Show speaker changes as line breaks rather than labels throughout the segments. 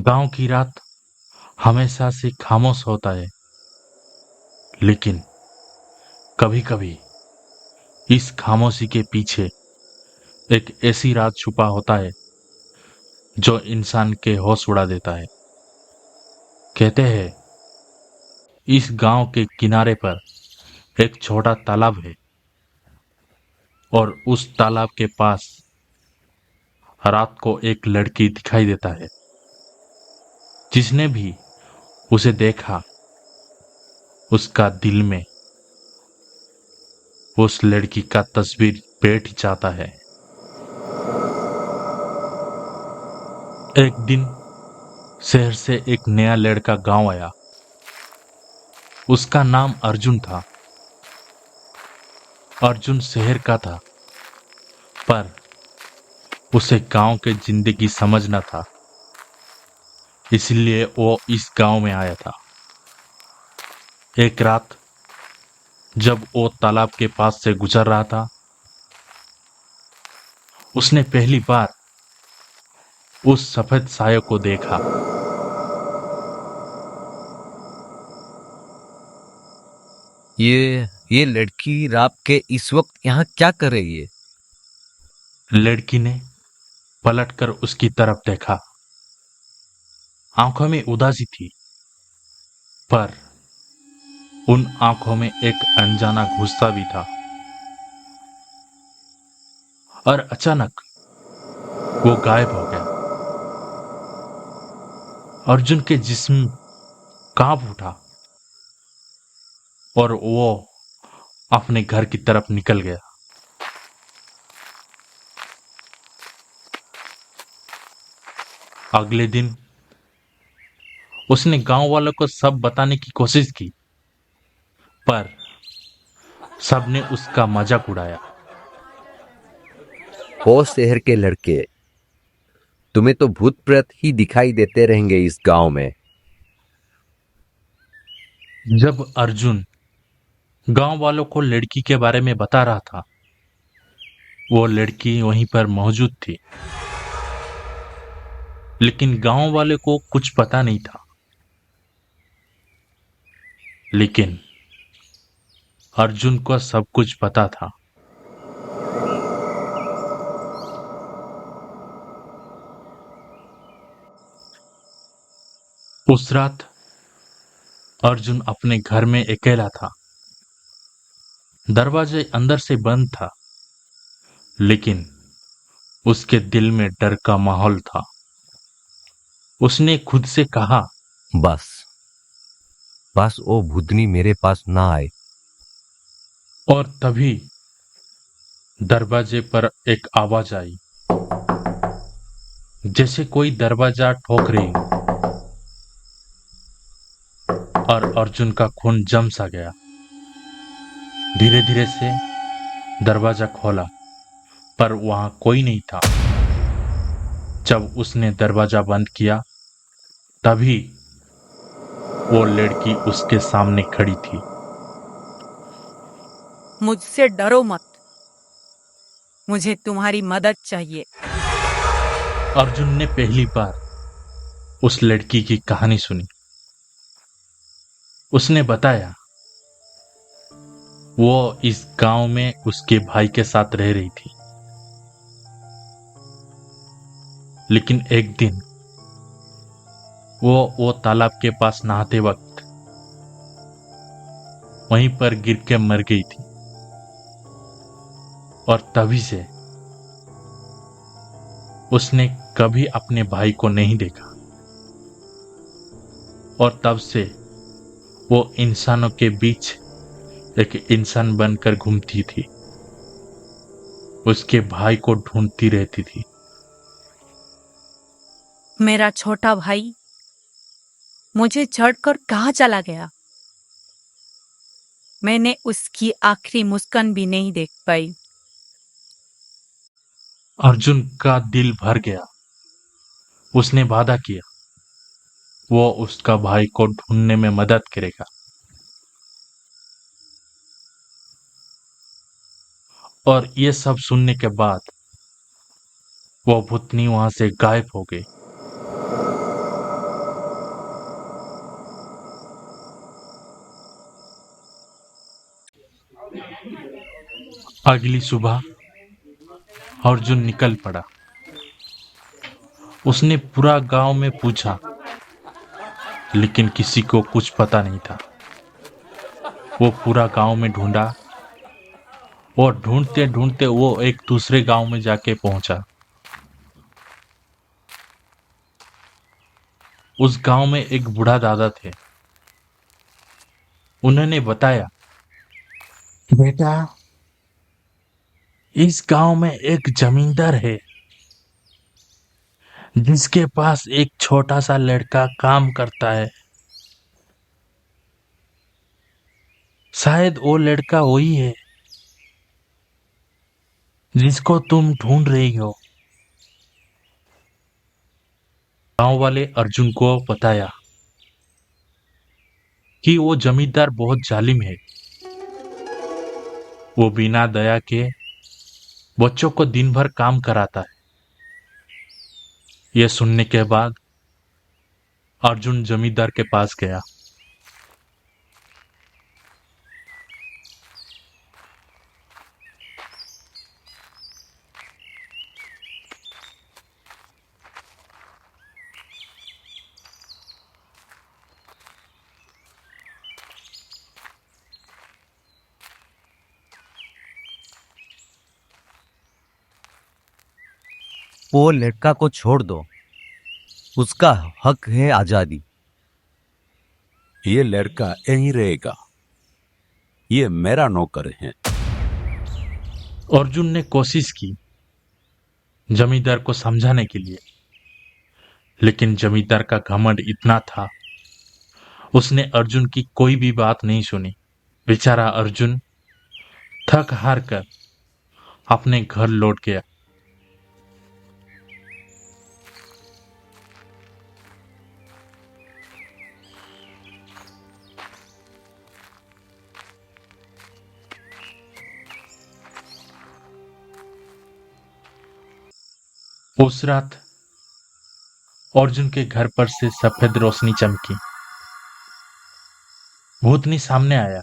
गांव की रात हमेशा से खामोश होता है, लेकिन कभी-कभी इस खामोशी के पीछे एक ऐसी राज छुपा होता है जो इंसान के होश उड़ा देता है। कहते हैं इस गांव के किनारे पर एक छोटा तालाब है और उस तालाब के पास रात को एक लड़की दिखाई देता है। जिसने भी उसे देखा, उसका दिल में उस लड़की का तस्वीर बैठ जाता है। एक दिन शहर से एक नया लड़का गांव आया। उसका नाम अर्जुन था। अर्जुन शहर का था, पर उसे गांव के जिंदगी समझना था, इसलिए वो इस गांव में आया था। एक रात जब वो तालाब के पास से गुजर रहा था, उसने पहली बार उस सफेद साये को देखा।
ये लड़की रात के इस वक्त यहाँ क्या कर रही है?
लड़की ने पलटकर उसकी तरफ देखा। आंखों में उदासी थी, पर उन आंखों में एक अनजाना गुस्सा भी था। और अचानक वो गायब हो गया। अर्जुन के जिस्म कांप उठा और वो अपने घर की तरफ निकल गया। अगले दिन उसने गांव वालों को सब बताने की कोशिश की, पर सबने उसका मजाक उड़ाया।
ओ शहर के लड़के, तुम्हें तो भूत प्रेत ही दिखाई देते रहेंगे इस गांव में।
जब अर्जुन गांव वालों को लड़की के बारे में बता रहा था, वो लड़की वहीं पर मौजूद थी, लेकिन गांव वाले को कुछ पता नहीं था। लेकिन अर्जुन को सब कुछ पता था। उस रात अर्जुन अपने घर में अकेला था। दरवाजे अंदर से बंद था, लेकिन उसके दिल में डर का माहौल था। उसने खुद से कहा,
बस बस वो भूतनी मेरे पास ना आए।
और तभी दरवाजे पर एक आवाज आई, जैसे कोई दरवाजा ठोक रही हो। और अर्जुन का खून जम सा गया। धीरे धीरे से दरवाजा खोला, पर वहां कोई नहीं था। जब उसने दरवाजा बंद किया, तभी वो लड़की उसके सामने खड़ी थी।
मुझसे डरो मत, मुझे तुम्हारी मदद चाहिए।
अर्जुन ने पहली बार उस लड़की की कहानी सुनी। उसने बताया वो इस गांव में उसके भाई के साथ रह रही थी, लेकिन एक दिन वो तालाब के पास नहाते वक्त वहीं पर गिर के मर गई थी। और तभी से उसने कभी अपने भाई को नहीं देखा। और तब से वो इंसानों के बीच एक इंसान बनकर घूमती थी, उसके भाई को ढूंढती रहती थी।
मेरा छोटा भाई मुझे छोड़कर कहाँ चला गया? मैंने उसकी आखिरी मुस्कान भी नहीं देख पाई।
अर्जुन का दिल भर गया। उसने वादा किया वो उसका भाई को ढूंढने में मदद करेगा। और ये सब सुनने के बाद वो भूतनी वहां से गायब हो गई। अगली सुबह अर्जुन निकल पड़ा। उसने पूरा गांव में पूछा, लेकिन किसी को कुछ पता नहीं था। वो पूरा गांव में ढूंढा और ढूंढते ढूंढते वो एक दूसरे गांव में जाके पहुंचा। उस गांव में एक बूढ़ा दादा थे। उन्होंने बताया, बेटा, इस गांव में एक जमींदार है जिसके पास एक छोटा सा लड़का काम करता है। शायद वो लड़का वही है जिसको तुम ढूंढ रही हो। गांव वाले अर्जुन को बताया कि वो जमींदार बहुत जालिम है। वो बिना दया के बच्चों को दिन भर काम कराता है। यह सुनने के बाद अर्जुन जमींदार के पास गया।
वो लड़का को छोड़ दो, उसका हक है आजादी।
ये लड़का यहीं रहेगा, ये मेरा नौकर है।
अर्जुन ने कोशिश की जमींदार को समझाने के लिए, लेकिन जमींदार का घमंड इतना था, उसने अर्जुन की कोई भी बात नहीं सुनी। बेचारा अर्जुन थक हार कर अपने घर लौट गया। उस रात अर्जुन के घर पर से सफेद रोशनी चमकी। भूतनी सामने आया।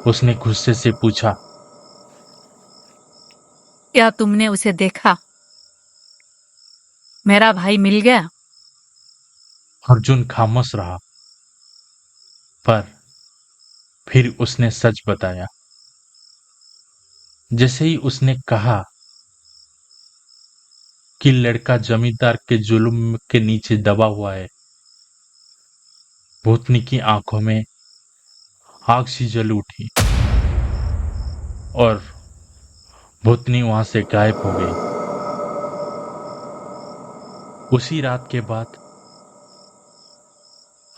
उसने गुस्से से पूछा,
क्या तुमने उसे देखा? मेरा भाई मिल गया?
अर्जुन खामोश रहा, पर फिर उसने सच बताया। जैसे ही उसने कहा कि लड़का जमींदार के जुल्म के नीचे दबा हुआ है, भूतनी की आंखों में आग सी जल उठी और भूतनी वहां से गायब हो गई। उसी रात के बाद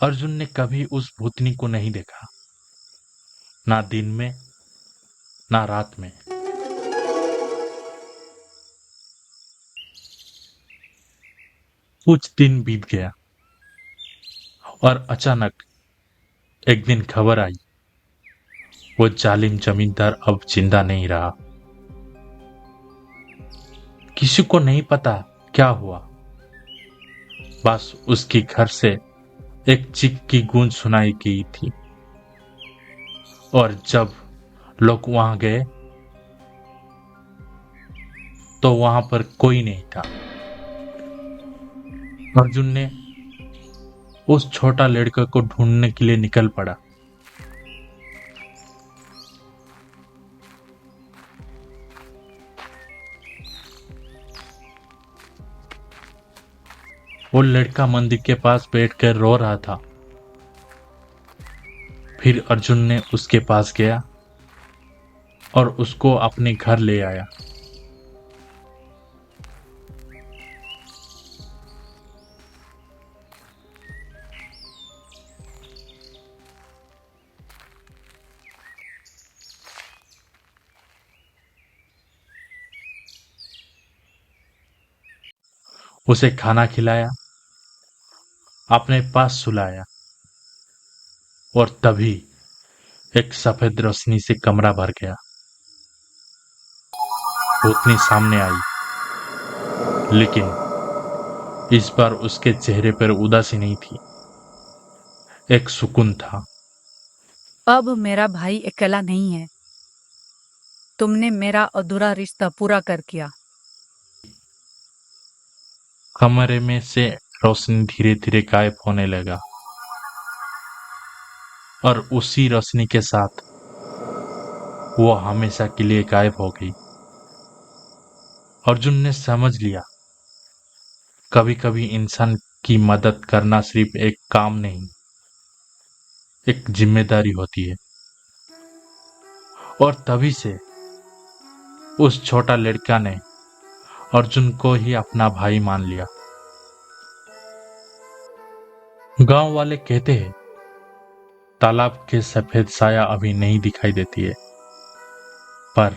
अर्जुन ने कभी उस भूतनी को नहीं देखा, ना दिन में ना रात में। कुछ दिन बीत गया और अचानक एक दिन खबर आई, वो जालिम जमींदार अब जिंदा नहीं रहा। किसी को नहीं पता क्या हुआ, बस उसके घर से एक चीख की गूंज सुनाई गई थी। और जब लोग वहां गए तो वहां पर कोई नहीं था। अर्जुन ने उस छोटा लड़के को ढूंढने के लिए निकल पड़ा। वो लड़का मंदिर के पास बैठकर रो रहा था। फिर अर्जुन ने उसके पास गया और उसको अपने घर ले आया। उसे खाना खिलाया, अपने पास सुलाया और तभी एक सफेद रोशनी से कमरा भर गया। भूतनी सामने आई, लेकिन इस बार उसके चेहरे पर उदासी नहीं थी, एक सुकून था।
अब मेरा भाई अकेला नहीं है। तुमने मेरा अधूरा रिश्ता पूरा कर किया।
कमरे में से रोशनी धीरे धीरे गायब होने लगा और उसी रोशनी के साथ वो हमेशा के लिए गायब हो गई। अर्जुन ने समझ लिया, कभी कभी इंसान की मदद करना सिर्फ एक काम नहीं, एक जिम्मेदारी होती है। और तभी से उस छोटा लड़का ने अर्जुन को ही अपना भाई मान लिया। गांव वाले कहते हैं, तालाब के सफेद साया अभी नहीं दिखाई देती है, पर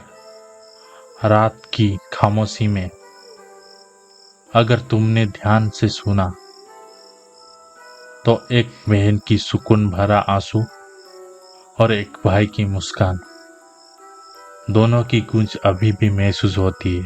रात की खामोशी में अगर तुमने ध्यान से सुना तो एक बहन की सुकून भरा आंसू और एक भाई की मुस्कान, दोनों की गूंज अभी भी महसूस होती है।